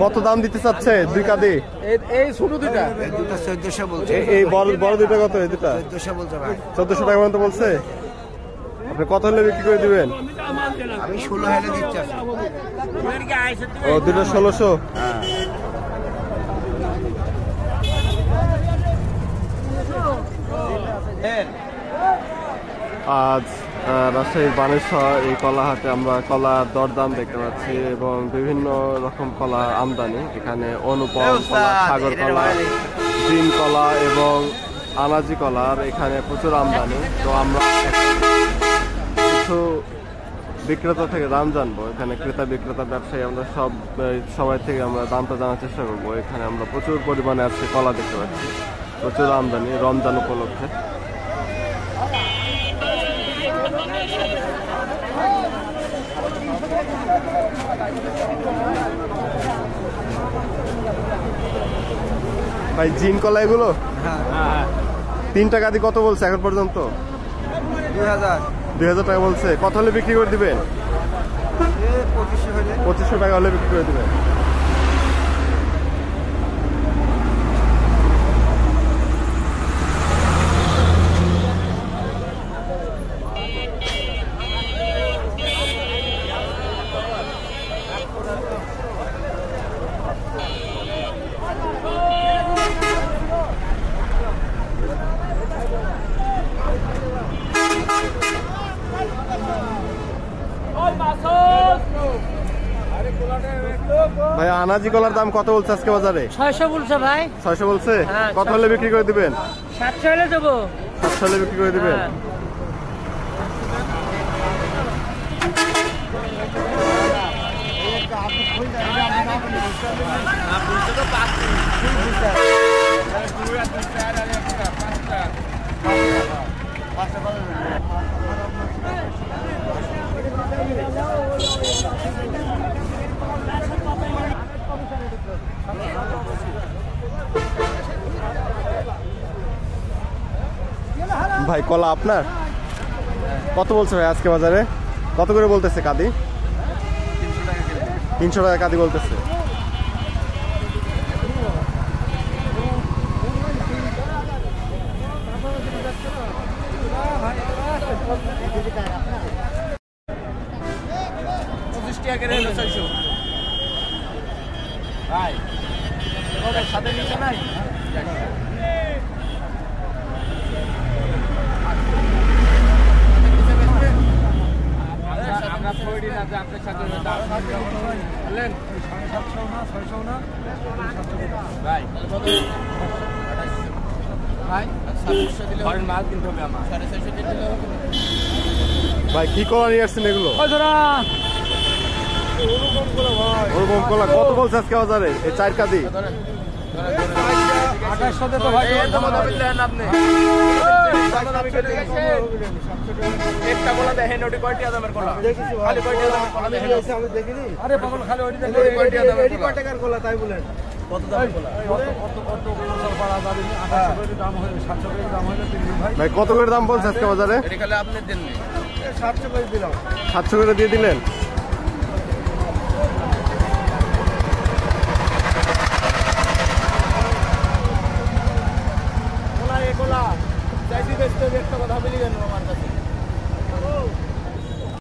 কত দাম দিতে চাচ্ছে দুই কাঁদি? এই ছোট দুইটা 1400 বলছে। এই বড় দুইটা কত? এই দুটা 1400 বলছে ভাই। 1400 টাকা পর্যন্ত বলছে। আপনি কত হলে বিক্রি করে দিবেন? আমি 16 হলে দিচ্ছি। ও দুটো 1600। আজ রাজশাহীর বানেশ্বর এই কলা হাটে আমরা কলার দরদাম দেখতে পাচ্ছি এবং বিভিন্ন রকম কলা আমদানি। এখানে অনুপম কলা, সাগর কলা, গ্রিন কলা এবং আনাজি কলার এখানে প্রচুর আমদানি। তো আমরা কিছু বিক্রেতা থেকে দাম জানবো। এখানে ক্রেতা বিক্রেতা ব্যবসায়ী আমরা সবাই থেকে আমরা দামটা জানার চেষ্টা করবো। এখানে আমরা প্রচুর পরিমাণে আজকে কলা দেখতে পাচ্ছি, প্রচুর আমদানি রমজান উপলক্ষে। ভাই জিন কলা এগুলো? হ্যাঁ 3 টাকা দিয়ে কত বলছে এখন পর্যন্ত? 2000 টাকা বলছে। কত হলে বিক্রি করে দিবেন? 2500 টাকা হলে বিক্রি করে দিবেন। ভাই আনাজি কলার দাম কত বলছে আজকে বাজারে? 600 বলছে ভাই। 600 বলছে। কত হলে বিক্রি করে দিবেন? 700 হলে দেবো। 700 হলে বিক্রি করে দিবেন। ভাই কলা আপনার? কত বলছে ভাই আজকে বাজারে? কত করে বলতেছে কাঁদি? 300 টাকা কাঁদি বলতেছে। ভাই সাথে নিচে নাই আমরা পড়ি না যে আপনার সাথে বললেন 750 না 600 না ভাই ভাই 750 দিলে হয় মাল কিনতে হবে আমার 650 দিলে হবে। ভাই কি কলা নিয়ে আসছেন এগুলো? ওরকম কলা কত বলছে আজকে বাজারে এই 4 কাঁদি? 2800 তো ভাই আপনি একটা কলা দেখেন ওটি কয়টি আদামের কলা? খালি কয়টি আদামের কলা দেখেন? আমি দেখিনি। আরে পাগল খালি ওটি দেখেন কয়টি আদামের কলা? কয় টাকার কলা তাই বলেন? কত দামের কলা? কত কত পাড়া দাবি 2800 করে দাম হয় 700 করে দাম হলো তিন ভাই। ভাই কত করে দাম বলছে আজকে বাজারে? এটা খালি আপনি দেন 700 করে দিলাম। 700 করে দিয়ে দিলেন?